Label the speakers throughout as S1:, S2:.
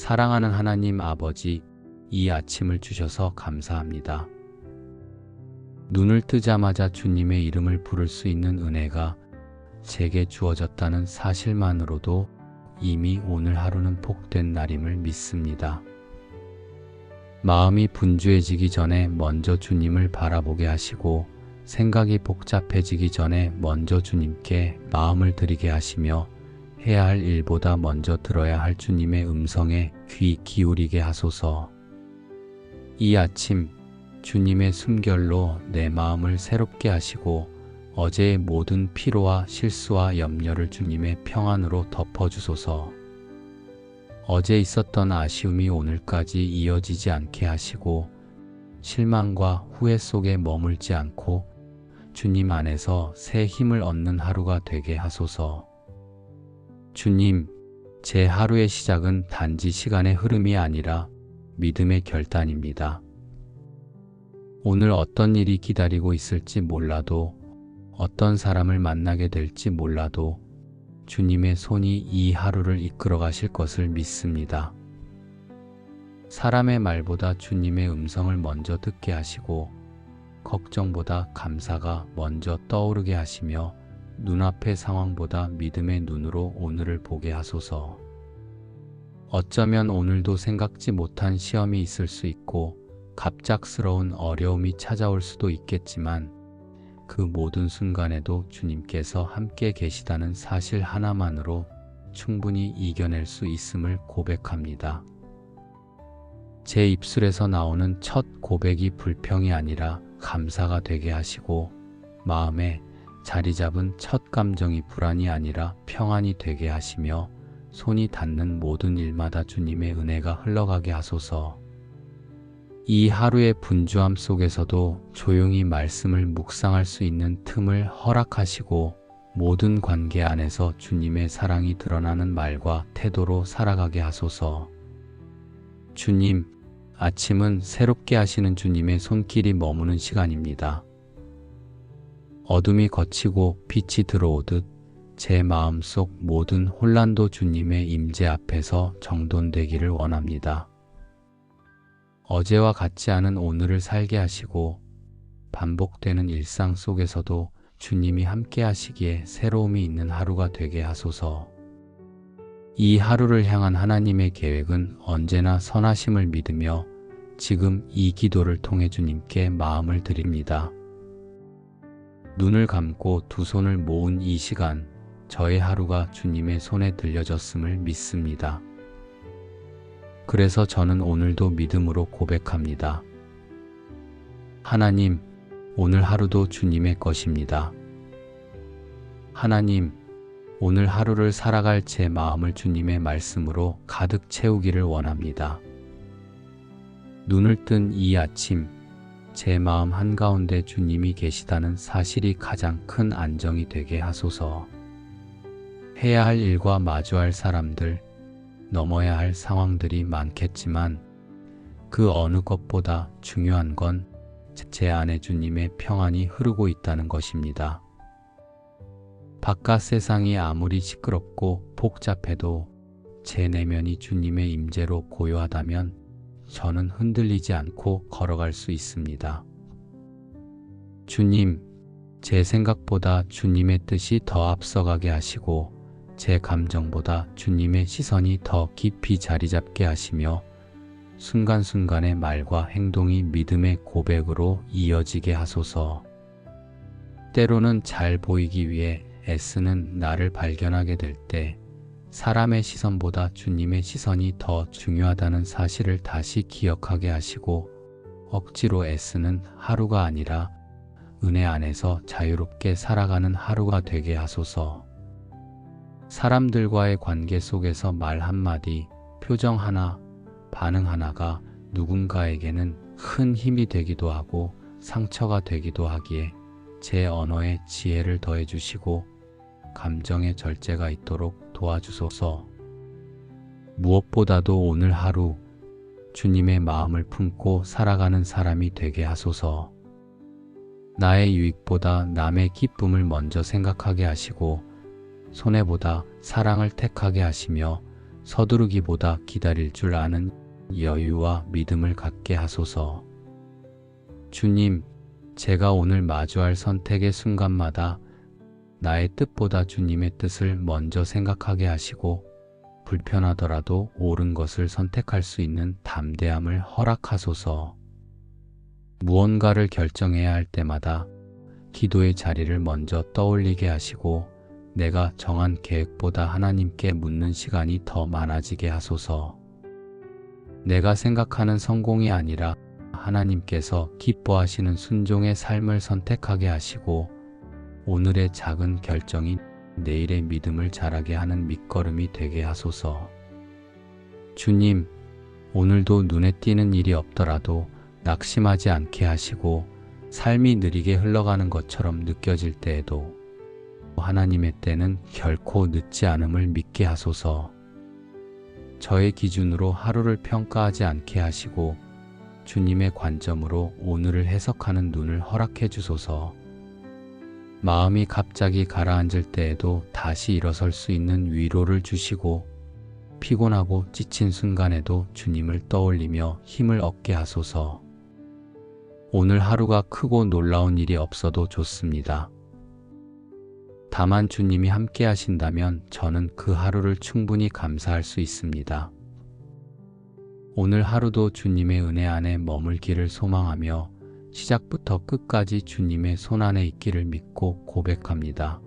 S1: 사랑하는 하나님 아버지, 이 아침을 주셔서 감사합니다. 눈을 뜨자마자 주님의 이름을 부를 수 있는 은혜가 제게 주어졌다는 사실만으로도 이미 오늘 하루는 복된 날임을 믿습니다. 마음이 분주해지기 전에 먼저 주님을 바라보게 하시고 생각이 복잡해지기 전에 먼저 주님께 마음을 드리게 하시며 해야 할 일보다 먼저 들어야 할 주님의 음성에 귀 기울이게 하소서. 이 아침 주님의 숨결로 내 마음을 새롭게 하시고 어제의 모든 피로와 실수와 염려를 주님의 평안으로 덮어주소서. 어제 있었던 아쉬움이 오늘까지 이어지지 않게 하시고 실망과 후회 속에 머물지 않고 주님 안에서 새 힘을 얻는 하루가 되게 하소서. 주님, 제 하루의 시작은 단지 시간의 흐름이 아니라 믿음의 결단입니다. 오늘 어떤 일이 기다리고 있을지 몰라도 어떤 사람을 만나게 될지 몰라도 주님의 손이 이 하루를 이끌어 가실 것을 믿습니다. 사람의 말보다 주님의 음성을 먼저 듣게 하시고 걱정보다 감사가 먼저 떠오르게 하시며 눈앞의 상황보다 믿음의 눈으로 오늘을 보게 하소서. 어쩌면 오늘도 생각지 못한 시험이 있을 수 있고 갑작스러운 어려움이 찾아올 수도 있겠지만 그 모든 순간에도 주님께서 함께 계시다는 사실 하나만으로 충분히 이겨낼 수 있음을 고백합니다. 제 입술에서 나오는 첫 고백이 불평이 아니라 감사가 되게 하시고 마음에 자리 잡은 첫 감정이 불안이 아니라 평안이 되게 하시며 손이 닿는 모든 일마다 주님의 은혜가 흘러가게 하소서. 이 하루의 분주함 속에서도 조용히 말씀을 묵상할 수 있는 틈을 허락하시고 모든 관계 안에서 주님의 사랑이 드러나는 말과 태도로 살아가게 하소서. 주님, 아침은 새롭게 하시는 주님의 손길이 머무는 시간입니다. 어둠이 걷히고 빛이 들어오듯 제 마음속 모든 혼란도 주님의 임재 앞에서 정돈되기를 원합니다. 어제와 같지 않은 오늘을 살게 하시고 반복되는 일상 속에서도 주님이 함께 하시기에 새로움이 있는 하루가 되게 하소서. 이 하루를 향한 하나님의 계획은 언제나 선하심을 믿으며 지금 이 기도를 통해 주님께 마음을 드립니다. 눈을 감고 두 손을 모은 이 시간, 저의 하루가 주님의 손에 들려졌음을 믿습니다. 그래서 저는 오늘도 믿음으로 고백합니다. 하나님, 오늘 하루도 주님의 것입니다. 하나님, 오늘 하루를 살아갈 제 마음을 주님의 말씀으로 가득 채우기를 원합니다. 눈을 뜬 이 아침, 제 마음 한가운데 주님이 계시다는 사실이 가장 큰 안정이 되게 하소서. 해야 할 일과 마주할 사람들, 넘어야 할 상황들이 많겠지만 그 어느 것보다 중요한 건 제 안에 주님의 평안이 흐르고 있다는 것입니다. 바깥 세상이 아무리 시끄럽고 복잡해도 제 내면이 주님의 임재로 고요하다면 저는 흔들리지 않고 걸어갈 수 있습니다. 주님, 제 생각보다 주님의 뜻이 더 앞서가게 하시고 제 감정보다 주님의 시선이 더 깊이 자리 잡게 하시며 순간순간의 말과 행동이 믿음의 고백으로 이어지게 하소서. 때로는 잘 보이기 위해 애쓰는 나를 발견하게 될 때 사람의 시선보다 주님의 시선이 더 중요하다는 사실을 다시 기억하게 하시고 억지로 애쓰는 하루가 아니라 은혜 안에서 자유롭게 살아가는 하루가 되게 하소서. 사람들과의 관계 속에서 말 한마디, 표정 하나, 반응 하나가 누군가에게는 큰 힘이 되기도 하고 상처가 되기도 하기에 제 언어에 지혜를 더해 주시고 감정의 절제가 있도록 도와주소서. 무엇보다도 오늘 하루 주님의 마음을 품고 살아가는 사람이 되게 하소서. 나의 유익보다 남의 기쁨을 먼저 생각하게 하시고 손해보다 사랑을 택하게 하시며 서두르기보다 기다릴 줄 아는 여유와 믿음을 갖게 하소서. 주님, 제가 오늘 마주할 선택의 순간마다 나의 뜻보다 주님의 뜻을 먼저 생각하게 하시고 불편하더라도 옳은 것을 선택할 수 있는 담대함을 허락하소서. 무언가를 결정해야 할 때마다 기도의 자리를 먼저 떠올리게 하시고 내가 정한 계획보다 하나님께 묻는 시간이 더 많아지게 하소서. 내가 생각하는 성공이 아니라 하나님께서 기뻐하시는 순종의 삶을 선택하게 하시고 오늘의 작은 결정이 내일의 믿음을 자라게 하는 밑거름이 되게 하소서. 주님, 오늘도 눈에 띄는 일이 없더라도 낙심하지 않게 하시고 삶이 느리게 흘러가는 것처럼 느껴질 때에도 하나님의 때는 결코 늦지 않음을 믿게 하소서. 저의 기준으로 하루를 평가하지 않게 하시고 주님의 관점으로 오늘을 해석하는 눈을 허락해 주소서. 마음이 갑자기 가라앉을 때에도 다시 일어설 수 있는 위로를 주시고 피곤하고 지친 순간에도 주님을 떠올리며 힘을 얻게 하소서. 오늘 하루가 크고 놀라운 일이 없어도 좋습니다. 다만 주님이 함께 하신다면 저는 그 하루를 충분히 감사할 수 있습니다. 오늘 하루도 주님의 은혜 안에 머물기를 소망하며 시작부터 끝까지 주님의 손 안에 있기를 믿고 고백합니다.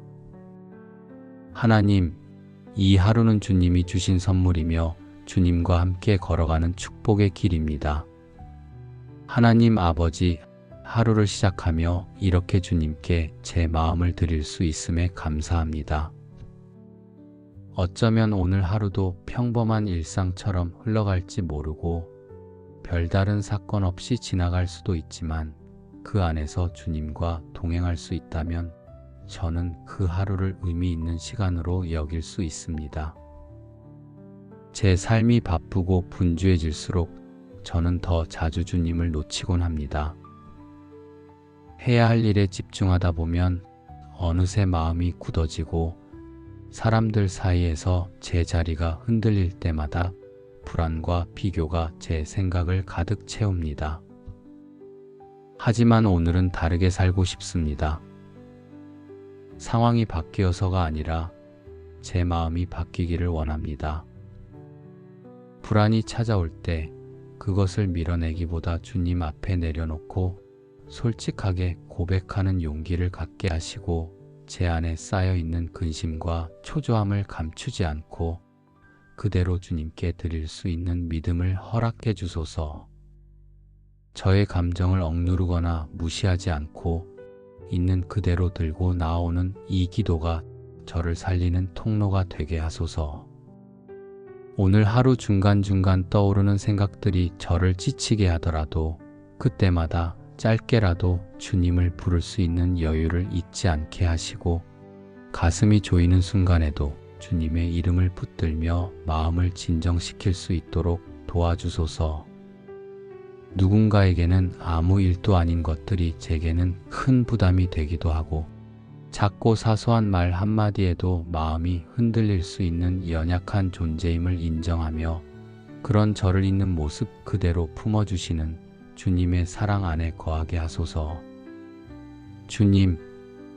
S1: 하나님, 이 하루는 주님이 주신 선물이며 주님과 함께 걸어가는 축복의 길입니다. 하나님 아버지, 하루를 시작하며 이렇게 주님께 제 마음을 드릴 수 있음에 감사합니다. 어쩌면 오늘 하루도 평범한 일상처럼 흘러갈지 모르고 별다른 사건 없이 지나갈 수도 있지만 그 안에서 주님과 동행할 수 있다면 저는 그 하루를 의미 있는 시간으로 여길 수 있습니다. 제 삶이 바쁘고 분주해질수록 저는 더 자주 주님을 놓치곤 합니다. 해야 할 일에 집중하다 보면 어느새 마음이 굳어지고 사람들 사이에서 제 자리가 흔들릴 때마다 불안과 비교가 제 생각을 가득 채웁니다. 하지만 오늘은 다르게 살고 싶습니다. 상황이 바뀌어서가 아니라 제 마음이 바뀌기를 원합니다. 불안이 찾아올 때 그것을 밀어내기보다 주님 앞에 내려놓고 솔직하게 고백하는 용기를 갖게 하시고 제 안에 쌓여있는 근심과 초조함을 감추지 않고 그대로 주님께 드릴 수 있는 믿음을 허락해 주소서. 저의 감정을 억누르거나 무시하지 않고 있는 그대로 들고 나오는 이 기도가 저를 살리는 통로가 되게 하소서. 오늘 하루 중간중간 떠오르는 생각들이 저를 지치게 하더라도 그때마다 짧게라도 주님을 부를 수 있는 여유를 잊지 않게 하시고 가슴이 조이는 순간에도 주님의 이름을 붙들며 마음을 진정시킬 수 있도록 도와주소서. 누군가에게는 아무 일도 아닌 것들이 제게는 큰 부담이 되기도 하고 작고 사소한 말 한마디에도 마음이 흔들릴 수 있는 연약한 존재임을 인정하며 그런 저를 있는 모습 그대로 품어주시는 주님의 사랑 안에 거하게 하소서. 주님,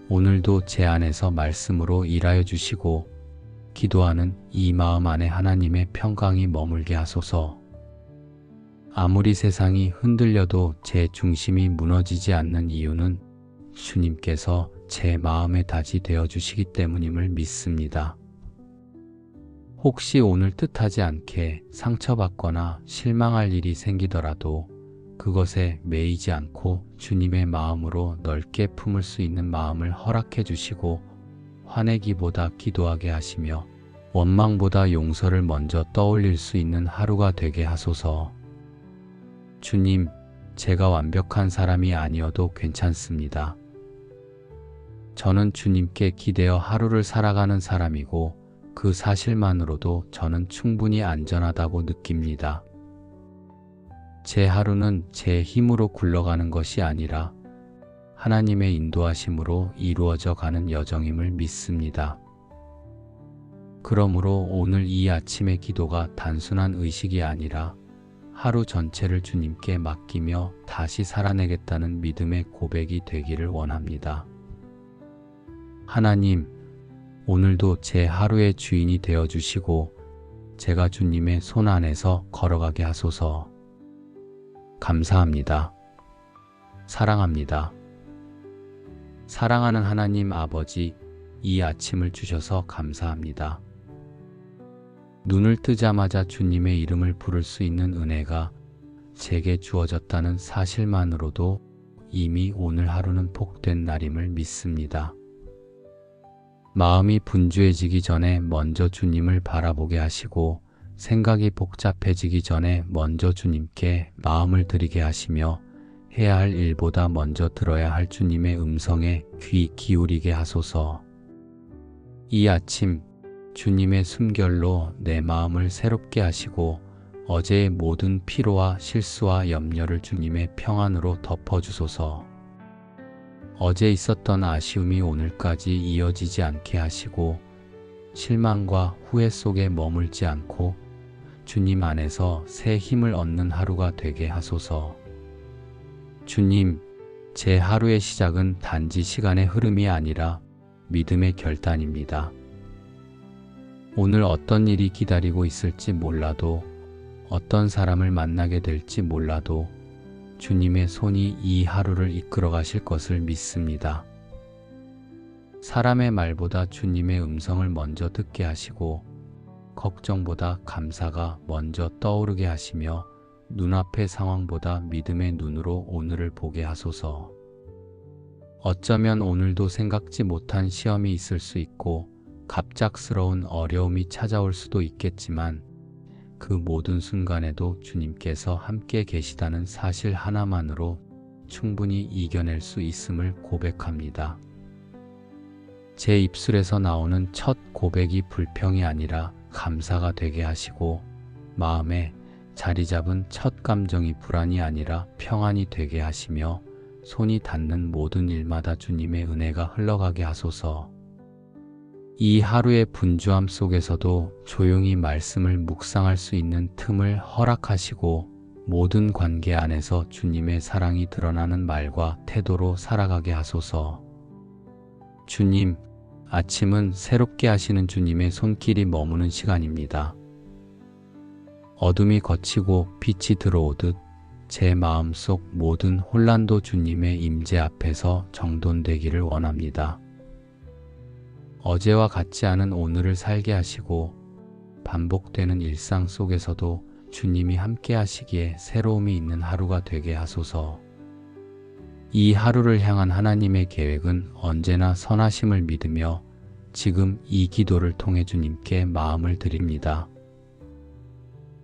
S1: 오늘도 제 안에서 말씀으로 일하여 주시고 기도하는 이 마음 안에 하나님의 평강이 머물게 하소서. 아무리 세상이 흔들려도 제 중심이 무너지지 않는 이유는 주님께서 제 마음의 닷이 되어 주시기 때문임을 믿습니다. 혹시 오늘 뜻하지 않게 상처받거나 실망할 일이 생기더라도 그것에 매이지 않고 주님의 마음으로 넓게 품을 수 있는 마음을 허락해 주시고 화내기보다 기도하게 하시며 원망보다 용서를 먼저 떠올릴 수 있는 하루가 되게 하소서. 주님, 제가 완벽한 사람이 아니어도 괜찮습니다. 저는 주님께 기대어 하루를 살아가는 사람이고 그 사실만으로도 저는 충분히 안전하다고 느낍니다. 제 하루는 제 힘으로 굴러가는 것이 아니라 하나님의 인도하심으로 이루어져 가는 여정임을 믿습니다. 그러므로 오늘 이 아침의 기도가 단순한 의식이 아니라 하루 전체를 주님께 맡기며 다시 살아내겠다는 믿음의 고백이 되기를 원합니다. 하나님, 오늘도 제 하루의 주인이 되어 주시고 제가 주님의 손 안에서 걸어가게 하소서. 감사합니다. 사랑합니다. 사랑하는 하나님 아버지, 이 아침을 주셔서 감사합니다. 눈을 뜨자마자 주님의 이름을 부를 수 있는 은혜가 제게 주어졌다는 사실만으로도 이미 오늘 하루는 복된 날임을 믿습니다. 마음이 분주해지기 전에 먼저 주님을 바라보게 하시고 생각이 복잡해지기 전에 먼저 주님께 마음을 드리게 하시며 해야 할 일보다 먼저 들어야 할 주님의 음성에 귀 기울이게 하소서. 이 아침 주님의 숨결로 내 마음을 새롭게 하시고 어제의 모든 피로와 실수와 염려를 주님의 평안으로 덮어주소서. 어제 있었던 아쉬움이 오늘까지 이어지지 않게 하시고 실망과 후회 속에 머물지 않고 주님 안에서 새 힘을 얻는 하루가 되게 하소서. 주님, 제 하루의 시작은 단지 시간의 흐름이 아니라 믿음의 결단입니다. 오늘 어떤 일이 기다리고 있을지 몰라도 어떤 사람을 만나게 될지 몰라도 주님의 손이 이 하루를 이끌어 가실 것을 믿습니다. 사람의 말보다 주님의 음성을 먼저 듣게 하시고 걱정보다 감사가 먼저 떠오르게 하시며 눈앞의 상황보다 믿음의 눈으로 오늘을 보게 하소서. 어쩌면 오늘도 생각지 못한 시험이 있을 수 있고 갑작스러운 어려움이 찾아올 수도 있겠지만 그 모든 순간에도 주님께서 함께 계시다는 사실 하나만으로 충분히 이겨낼 수 있음을 고백합니다. 제 입술에서 나오는 첫 고백이 불평이 아니라 감사가 되게 하시고 마음에 자리 잡은 첫 감정이 불안이 아니라 평안이 되게 하시며 손이 닿는 모든 일마다 주님의 은혜가 흘러가게 하소서. 이 하루의 분주함 속에서도 조용히 말씀을 묵상할 수 있는 틈을 허락하시고 모든 관계 안에서 주님의 사랑이 드러나는 말과 태도로 살아가게 하소서. 주님, 아침은 새롭게 하시는 주님의 손길이 머무는 시간입니다. 어둠이 걷히고 빛이 들어오듯 제 마음속 모든 혼란도 주님의 임재 앞에서 정돈되기를 원합니다. 어제와 같지 않은 오늘을 살게 하시고 반복되는 일상 속에서도 주님이 함께 하시기에 새로움이 있는 하루가 되게 하소서. 이 하루를 향한 하나님의 계획은 언제나 선하심을 믿으며 지금 이 기도를 통해 주님께 마음을 드립니다.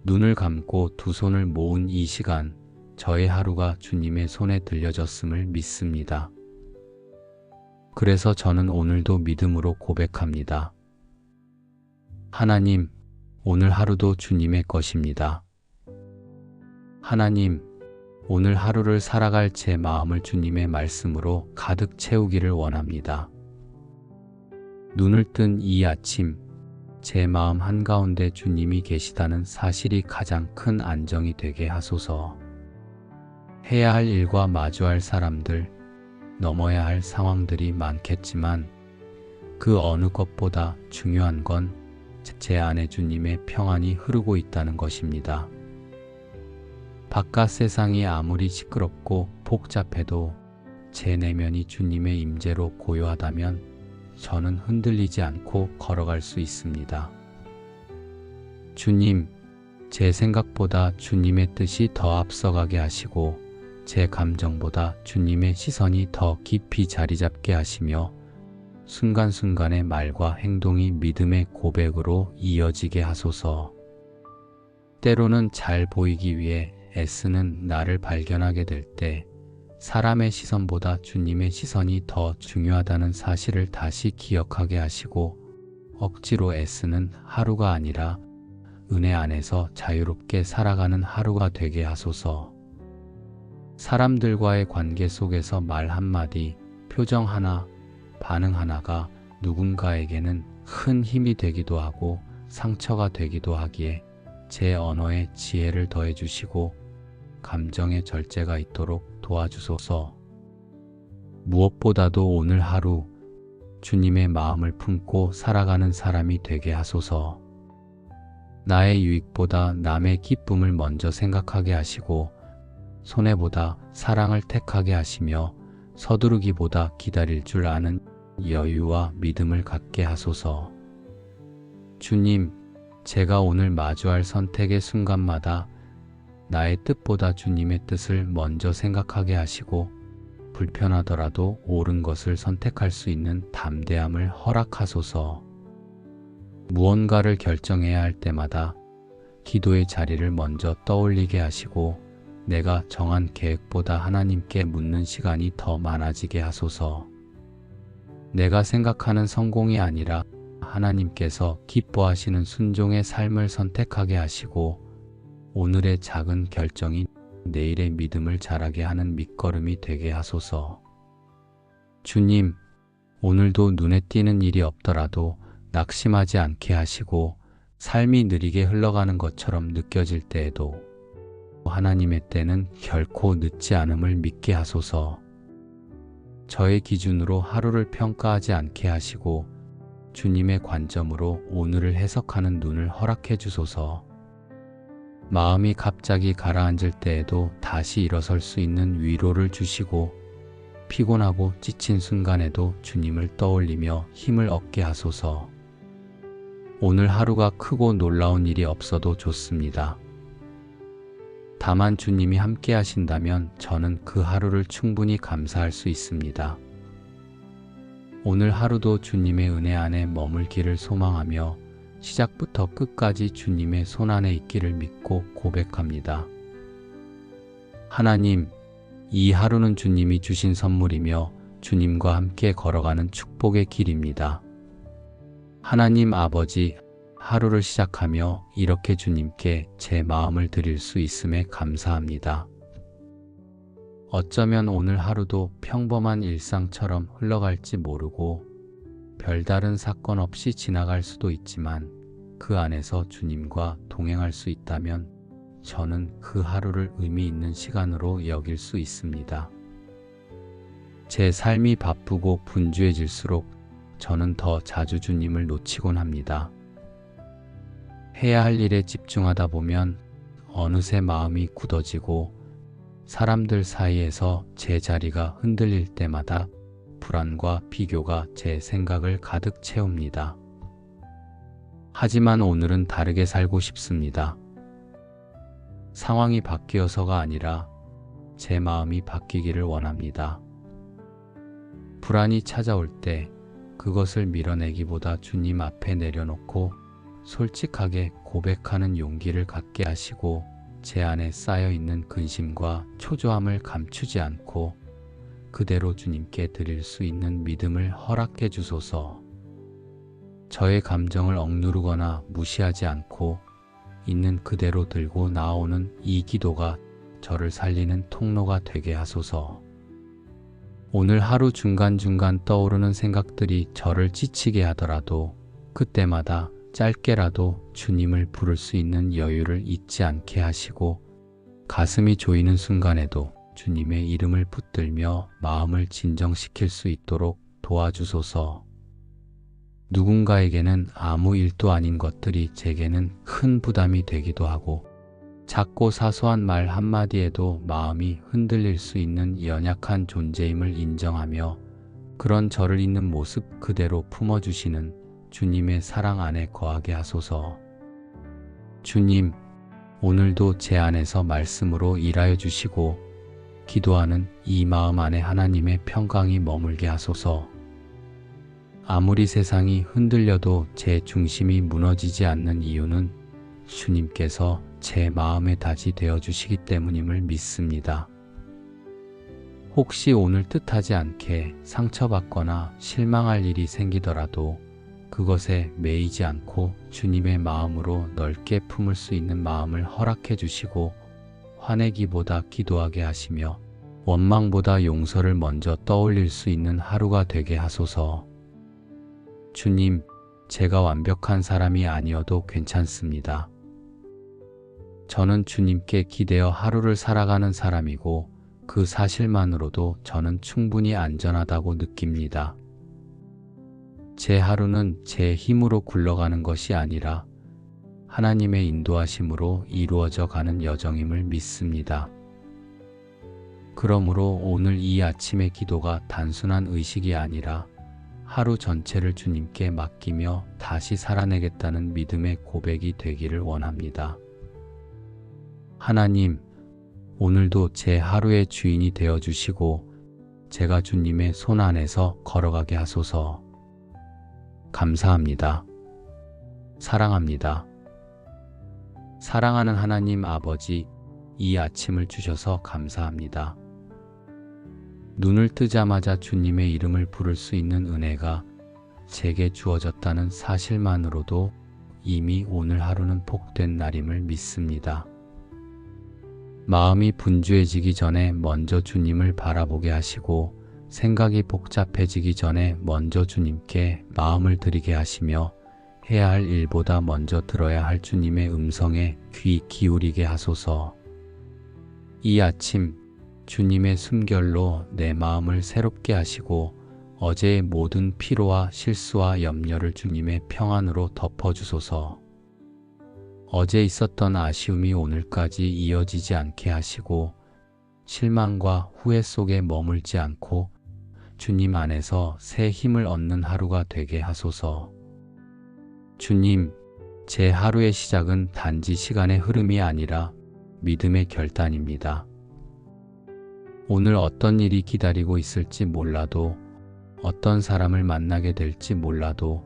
S1: 눈을 감고 두 손을 모은 이 시간, 저의 하루가 주님의 손에 들려졌음을 믿습니다. 그래서 저는 오늘도 믿음으로 고백합니다. 하나님, 오늘 하루도 주님의 것입니다. 하나님, 오늘 하루를 살아갈 제 마음을 주님의 말씀으로 가득 채우기를 원합니다. 눈을 뜬 이 아침, 제 마음 한가운데 주님이 계시다는 사실이 가장 큰 안정이 되게 하소서. 해야 할 일과 마주할 사람들, 넘어야 할 상황들이 많겠지만 그 어느 것보다 중요한 건 제 안에 주님의 평안이 흐르고 있다는 것입니다. 바깥 세상이 아무리 시끄럽고 복잡해도 제 내면이 주님의 임재로 고요하다면 저는 흔들리지 않고 걸어갈 수 있습니다. 주님, 제 생각보다 주님의 뜻이 더 앞서가게 하시고 제 감정보다 주님의 시선이 더 깊이 자리 잡게 하시며 순간순간의 말과 행동이 믿음의 고백으로 이어지게 하소서. 때로는 잘 보이기 위해 애쓰는 나를 발견하게 될 때 사람의 시선보다 주님의 시선이 더 중요하다는 사실을 다시 기억하게 하시고 억지로 애쓰는 하루가 아니라 은혜 안에서 자유롭게 살아가는 하루가 되게 하소서. 사람들과의 관계 속에서 말 한마디, 표정 하나, 반응 하나가 누군가에게는 큰 힘이 되기도 하고 상처가 되기도 하기에 제 언어에 지혜를 더해 주시고 감정의 절제가 있도록 도와주소서. 무엇보다도 오늘 하루 주님의 마음을 품고 살아가는 사람이 되게 하소서. 나의 유익보다 남의 기쁨을 먼저 생각하게 하시고 손해보다 사랑을 택하게 하시며 서두르기보다 기다릴 줄 아는 여유와 믿음을 갖게 하소서. 주님, 제가 오늘 마주할 선택의 순간마다 나의 뜻보다 주님의 뜻을 먼저 생각하게 하시고 불편하더라도 옳은 것을 선택할 수 있는 담대함을 허락하소서. 무언가를 결정해야 할 때마다 기도의 자리를 먼저 떠올리게 하시고 내가 정한 계획보다 하나님께 묻는 시간이 더 많아지게 하소서. 내가 생각하는 성공이 아니라 하나님께서 기뻐하시는 순종의 삶을 선택하게 하시고 오늘의 작은 결정이 내일의 믿음을 자라게 하는 밑거름이 되게 하소서. 주님, 오늘도 눈에 띄는 일이 없더라도 낙심하지 않게 하시고 삶이 느리게 흘러가는 것처럼 느껴질 때에도 하나님의 때는 결코 늦지 않음을 믿게 하소서. 저의 기준으로 하루를 평가하지 않게 하시고 주님의 관점으로 오늘을 해석하는 눈을 허락해 주소서. 마음이 갑자기 가라앉을 때에도 다시 일어설 수 있는 위로를 주시고 피곤하고 지친 순간에도 주님을 떠올리며 힘을 얻게 하소서. 오늘 하루가 크고 놀라운 일이 없어도 좋습니다. 다만 주님이 함께 하신다면 저는 그 하루를 충분히 감사할 수 있습니다. 오늘 하루도 주님의 은혜 안에 머물기를 소망하며 시작부터 끝까지 주님의 손 안에 있기를 믿고 고백합니다. 하나님, 이 하루는 주님이 주신 선물이며 주님과 함께 걸어가는 축복의 길입니다. 하나님 아버지, 하루를 시작하며 이렇게 주님께 제 마음을 드릴 수 있음에 감사합니다. 어쩌면 오늘 하루도 평범한 일상처럼 흘러갈지 모르고 별다른 사건 없이 지나갈 수도 있지만 그 안에서 주님과 동행할 수 있다면 저는 그 하루를 의미 있는 시간으로 여길 수 있습니다. 제 삶이 바쁘고 분주해질수록 저는 더 자주 주님을 놓치곤 합니다. 해야 할 일에 집중하다 보면 어느새 마음이 굳어지고 사람들 사이에서 제 자리가 흔들릴 때마다 불안과 비교가 제 생각을 가득 채웁니다. 하지만 오늘은 다르게 살고 싶습니다. 상황이 바뀌어서가 아니라 제 마음이 바뀌기를 원합니다. 불안이 찾아올 때 그것을 밀어내기보다 주님 앞에 내려놓고 솔직하게 고백하는 용기를 갖게 하시고 제 안에 쌓여있는 근심과 초조함을 감추지 않고 그대로 주님께 드릴 수 있는 믿음을 허락해 주소서. 저의 감정을 억누르거나 무시하지 않고 있는 그대로 들고 나오는 이 기도가 저를 살리는 통로가 되게 하소서. 오늘 하루 중간중간 떠오르는 생각들이 저를 지치게 하더라도 그때마다 짧게라도 주님을 부를 수 있는 여유를 잊지 않게 하시고 가슴이 조이는 순간에도 주님의 이름을 붙들며 마음을 진정시킬 수 있도록 도와주소서. 누군가에게는 아무 일도 아닌 것들이 제게는 큰 부담이 되기도 하고 작고 사소한 말 한마디에도 마음이 흔들릴 수 있는 연약한 존재임을 인정하며 그런 저를 있는 모습 그대로 품어주시는 주님의 사랑 안에 거하게 하소서. 주님, 오늘도 제 안에서 말씀으로 일하여 주시고 기도하는 이 마음 안에 하나님의 평강이 머물게 하소서. 아무리 세상이 흔들려도 제 중심이 무너지지 않는 이유는 주님께서 제 마음의 닷이 되어 주시기 때문임을 믿습니다. 혹시 오늘 뜻하지 않게 상처받거나 실망할 일이 생기더라도 그것에 매이지 않고 주님의 마음으로 넓게 품을 수 있는 마음을 허락해 주시고 화내기보다 기도하게 하시며 원망보다 용서를 먼저 떠올릴 수 있는 하루가 되게 하소서. 주님, 제가 완벽한 사람이 아니어도 괜찮습니다. 저는 주님께 기대어 하루를 살아가는 사람이고 그 사실만으로도 저는 충분히 안전하다고 느낍니다. 제 하루는 제 힘으로 굴러가는 것이 아니라 하나님의 인도하심으로 이루어져 가는 여정임을 믿습니다. 그러므로 오늘 이 아침의 기도가 단순한 의식이 아니라 하루 전체를 주님께 맡기며 다시 살아내겠다는 믿음의 고백이 되기를 원합니다. 하나님, 오늘도 제 하루의 주인이 되어 주시고 제가 주님의 손 안에서 걸어가게 하소서. 감사합니다. 사랑합니다. 사랑하는 하나님 아버지, 이 아침을 주셔서 감사합니다. 눈을 뜨자마자 주님의 이름을 부를 수 있는 은혜가 제게 주어졌다는 사실만으로도 이미 오늘 하루는 복된 날임을 믿습니다. 마음이 분주해지기 전에 먼저 주님을 바라보게 하시고 생각이 복잡해지기 전에 먼저 주님께 마음을 드리게 하시며 해야 할 일보다 먼저 들어야 할 주님의 음성에 귀 기울이게 하소서. 이 아침 주님의 숨결로 내 마음을 새롭게 하시고 어제의 모든 피로와 실수와 염려를 주님의 평안으로 덮어주소서. 어제 있었던 아쉬움이 오늘까지 이어지지 않게 하시고 실망과 후회 속에 머물지 않고 주님 안에서 새 힘을 얻는 하루가 되게 하소서. 주님, 제 하루의 시작은 단지 시간의 흐름이 아니라 믿음의 결단입니다. 오늘 어떤 일이 기다리고 있을지 몰라도 어떤 사람을 만나게 될지 몰라도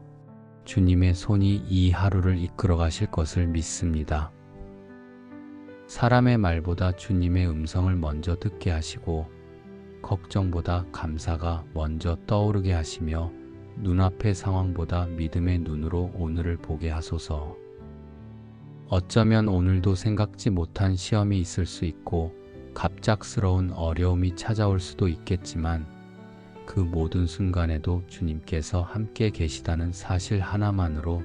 S1: 주님의 손이 이 하루를 이끌어 가실 것을 믿습니다. 사람의 말보다 주님의 음성을 먼저 듣게 하시고 걱정보다 감사가 먼저 떠오르게 하시며 눈앞의 상황보다 믿음의 눈으로 오늘을 보게 하소서. 어쩌면 오늘도 생각지 못한 시험이 있을 수 있고 갑작스러운 어려움이 찾아올 수도 있겠지만 그 모든 순간에도 주님께서 함께 계시다는 사실 하나만으로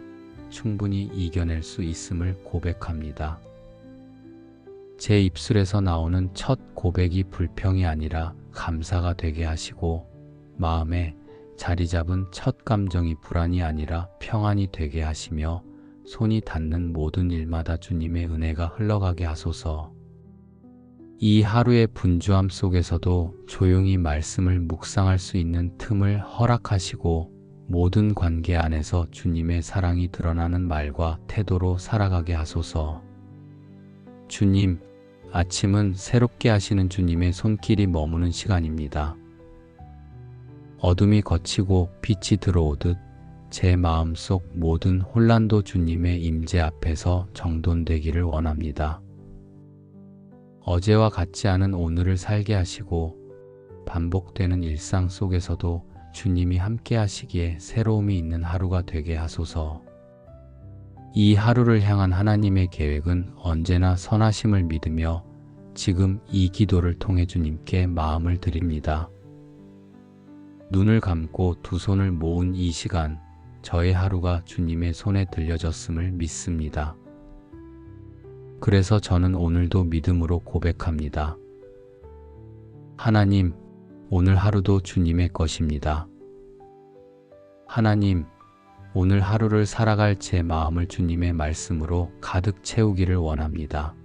S1: 충분히 이겨낼 수 있음을 고백합니다. 제 입술에서 나오는 첫 고백이 불평이 아니라 감사가 되게 하시고 마음에 자리 잡은 첫 감정이 불안이 아니라 평안이 되게 하시며 손이 닿는 모든 일마다 주님의 은혜가 흘러가게 하소서. 이 하루의 분주함 속에서도 조용히 말씀을 묵상할 수 있는 틈을 허락하시고 모든 관계 안에서 주님의 사랑이 드러나는 말과 태도로 살아가게 하소서. 주님, 아침은 새롭게 하시는 주님의 손길이 머무는 시간입니다. 어둠이 걷히고 빛이 들어오듯 제 마음속 모든 혼란도 주님의 임재 앞에서 정돈되기를 원합니다. 어제와 같지 않은 오늘을 살게 하시고 반복되는 일상 속에서도 주님이 함께 하시기에 새로움이 있는 하루가 되게 하소서. 이 하루를 향한 하나님의 계획은 언제나 선하심을 믿으며 지금 이 기도를 통해 주님께 마음을 드립니다. 눈을 감고 두 손을 모은 이 시간, 저의 하루가 주님의 손에 들려졌음을 믿습니다. 그래서 저는 오늘도 믿음으로 고백합니다. 하나님, 오늘 하루도 주님의 것입니다. 하나님, 오늘 하루를 살아갈 제 마음을 주님의 말씀으로 가득 채우기를 원합니다.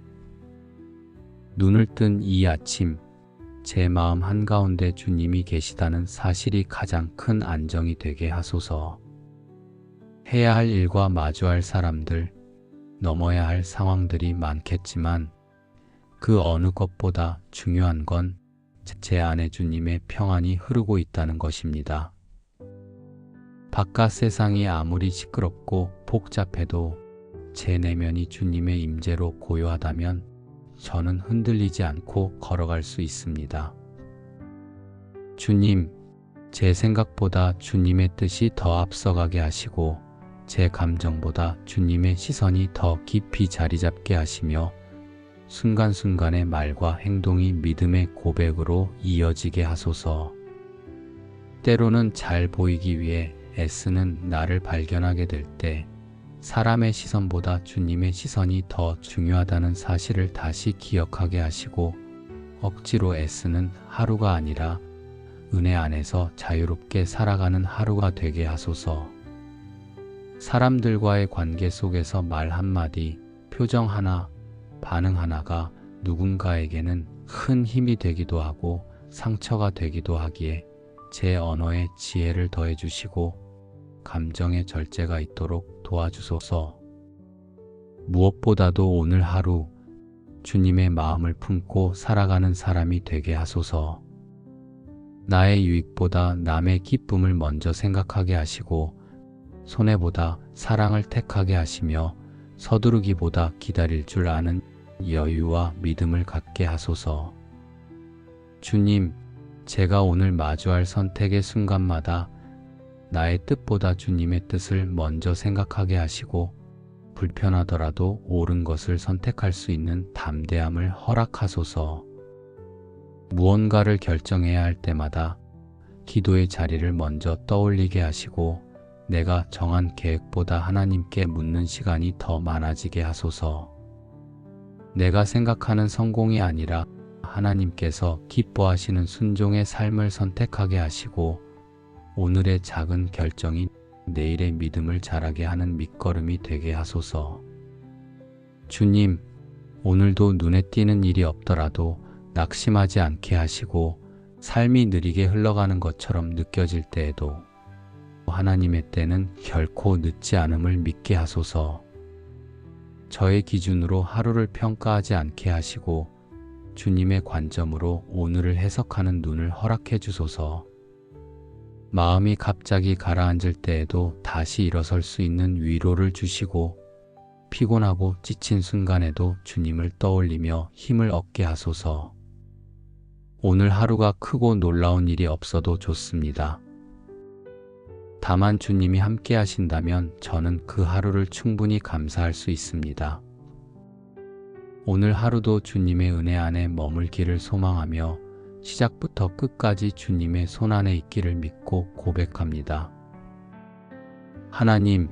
S1: 눈을 뜬 이 아침, 제 마음 한가운데 주님이 계시다는 사실이 가장 큰 안정이 되게 하소서. 해야 할 일과 마주할 사람들, 넘어야 할 상황들이 많겠지만 그 어느 것보다 중요한 건 제 안에 주님의 평안이 흐르고 있다는 것입니다. 바깥 세상이 아무리 시끄럽고 복잡해도 제 내면이 주님의 임재로 고요하다면 저는 흔들리지 않고 걸어갈 수 있습니다. 주님, 제 생각보다 주님의 뜻이 더 앞서가게 하시고 제 감정보다 주님의 시선이 더 깊이 자리 잡게 하시며 순간순간의 말과 행동이 믿음의 고백으로 이어지게 하소서. 때로는 잘 보이기 위해 애쓰는 나를 발견하게 될 때 사람의 시선보다 주님의 시선이 더 중요하다는 사실을 다시 기억하게 하시고 억지로 애쓰는 하루가 아니라 은혜 안에서 자유롭게 살아가는 하루가 되게 하소서. 사람들과의 관계 속에서 말 한마디, 표정 하나, 반응 하나가 누군가에게는 큰 힘이 되기도 하고 상처가 되기도 하기에 제 언어에 지혜를 더해 주시고 감정의 절제가 있도록 도와주소서. 무엇보다도 오늘 하루 주님의 마음을 품고 살아가는 사람이 되게 하소서. 나의 유익보다 남의 기쁨을 먼저 생각하게 하시고 손해보다 사랑을 택하게 하시며 서두르기보다 기다릴 줄 아는 여유와 믿음을 갖게 하소서. 주님, 제가 오늘 마주할 선택의 순간마다 나의 뜻보다 주님의 뜻을 먼저 생각하게 하시고 불편하더라도 옳은 것을 선택할 수 있는 담대함을 허락하소서. 무언가를 결정해야 할 때마다 기도의 자리를 먼저 떠올리게 하시고 내가 정한 계획보다 하나님께 묻는 시간이 더 많아지게 하소서. 내가 생각하는 성공이 아니라 하나님께서 기뻐하시는 순종의 삶을 선택하게 하시고 오늘의 작은 결정이 내일의 믿음을 자라게 하는 밑거름이 되게 하소서. 주님, 오늘도 눈에 띄는 일이 없더라도 낙심하지 않게 하시고 삶이 느리게 흘러가는 것처럼 느껴질 때에도 하나님의 때는 결코 늦지 않음을 믿게 하소서. 저의 기준으로 하루를 평가하지 않게 하시고 주님의 관점으로 오늘을 해석하는 눈을 허락해 주소서. 마음이 갑자기 가라앉을 때에도 다시 일어설 수 있는 위로를 주시고 피곤하고 지친 순간에도 주님을 떠올리며 힘을 얻게 하소서. 오늘 하루가 크고 놀라운 일이 없어도 좋습니다. 다만 주님이 함께 하신다면 저는 그 하루를 충분히 감사할 수 있습니다. 오늘 하루도 주님의 은혜 안에 머물기를 소망하며 시작부터 끝까지 주님의 손 안에 있기를 믿고 고백합니다. 하나님,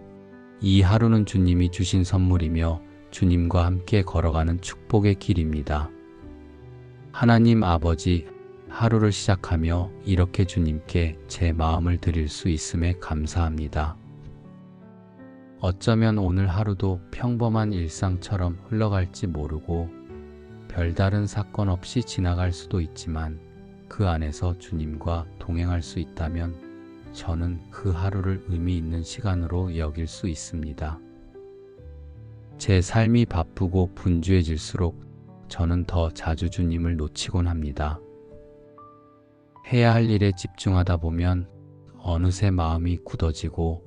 S1: 이 하루는 주님이 주신 선물이며 주님과 함께 걸어가는 축복의 길입니다. 하나님 아버지, 하루를 시작하며 이렇게 주님께 제 마음을 드릴 수 있음에 감사합니다. 어쩌면 오늘 하루도 평범한 일상처럼 흘러갈지 모르고 별다른 사건 없이 지나갈 수도 있지만 그 안에서 주님과 동행할 수 있다면 저는 그 하루를 의미 있는 시간으로 여길 수 있습니다. 제 삶이 바쁘고 분주해질수록 저는 더 자주 주님을 놓치곤 합니다. 해야 할 일에 집중하다 보면 어느새 마음이 굳어지고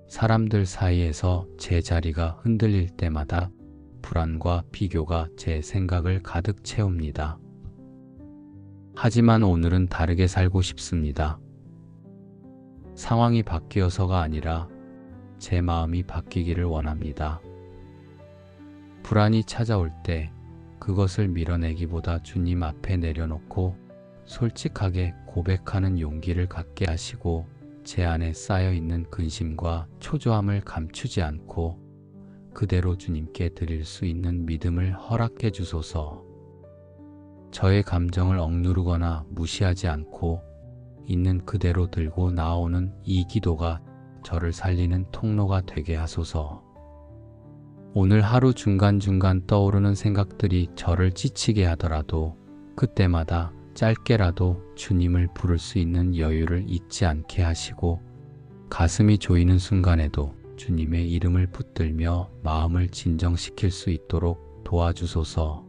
S1: 사람들 사이에서 제 자리가 흔들릴 때마다 불안과 비교가 제 생각을 가득 채웁니다. 하지만 오늘은 다르게 살고 싶습니다. 상황이 바뀌어서가 아니라 제 마음이 바뀌기를 원합니다. 불안이 찾아올 때 그것을 밀어내기보다 주님 앞에 내려놓고 솔직하게 고백하는 용기를 갖게 하시고 제 안에 쌓여있는 근심과 초조함을 감추지 않고 그대로 주님께 드릴 수 있는 믿음을 허락해 주소서. 저의 감정을 억누르거나 무시하지 않고 있는 그대로 들고 나오는 이 기도가 저를 살리는 통로가 되게 하소서. 오늘 하루 중간중간 떠오르는 생각들이 저를 지치게 하더라도 그때마다 짧게라도 주님을 부를 수 있는 여유를 잊지 않게 하시고 가슴이 조이는 순간에도 주님의 이름을 붙들며 마음을 진정시킬 수 있도록 도와주소서.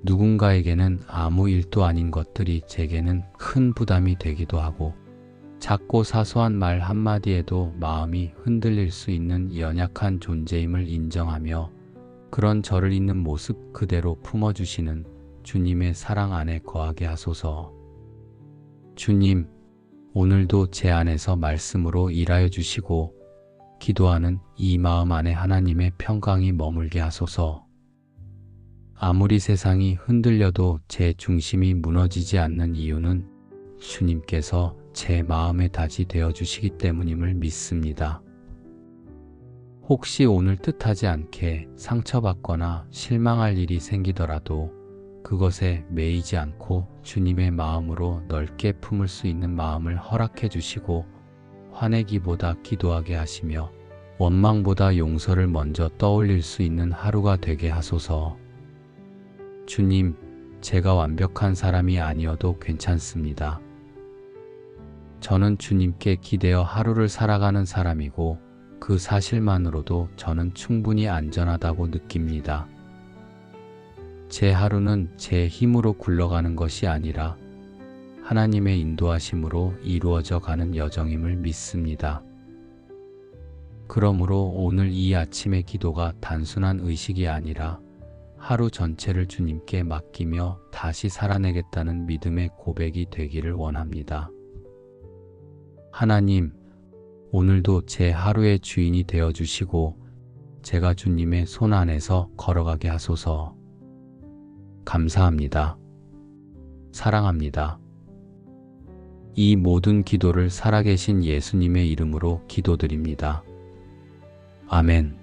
S1: 누군가에게는 아무 일도 아닌 것들이 제게는 큰 부담이 되기도 하고 작고 사소한 말 한마디에도 마음이 흔들릴 수 있는 연약한 존재임을 인정하며 그런 저를 있는 모습 그대로 품어주시는 주님의 사랑 안에 거하게 하소서. 주님, 오늘도 제 안에서 말씀으로 일하여 주시고 기도하는 이 마음 안에 하나님의 평강이 머물게 하소서. 아무리 세상이 흔들려도 제 중심이 무너지지 않는 이유는 주님께서 제 마음의 닷이 되어 주시기 때문임을 믿습니다. 혹시 오늘 뜻하지 않게 상처받거나 실망할 일이 생기더라도 그것에 매이지 않고 주님의 마음으로 넓게 품을 수 있는 마음을 허락해 주시고 화내기보다 기도하게 하시며 원망보다 용서를 먼저 떠올릴 수 있는 하루가 되게 하소서. 주님, 제가 완벽한 사람이 아니어도 괜찮습니다. 저는 주님께 기대어 하루를 살아가는 사람이고 그 사실만으로도 저는 충분히 안전하다고 느낍니다. 제 하루는 제 힘으로 굴러가는 것이 아니라 하나님의 인도하심으로 이루어져 가는 여정임을 믿습니다. 그러므로 오늘 이 아침의 기도가 단순한 의식이 아니라 하루 전체를 주님께 맡기며 다시 살아내겠다는 믿음의 고백이 되기를 원합니다. 하나님, 오늘도 제 하루의 주인이 되어 주시고 제가 주님의 손 안에서 걸어가게 하소서. 감사합니다. 사랑합니다. 이 모든 기도를 살아계신 예수님의 이름으로 기도드립니다. 아멘.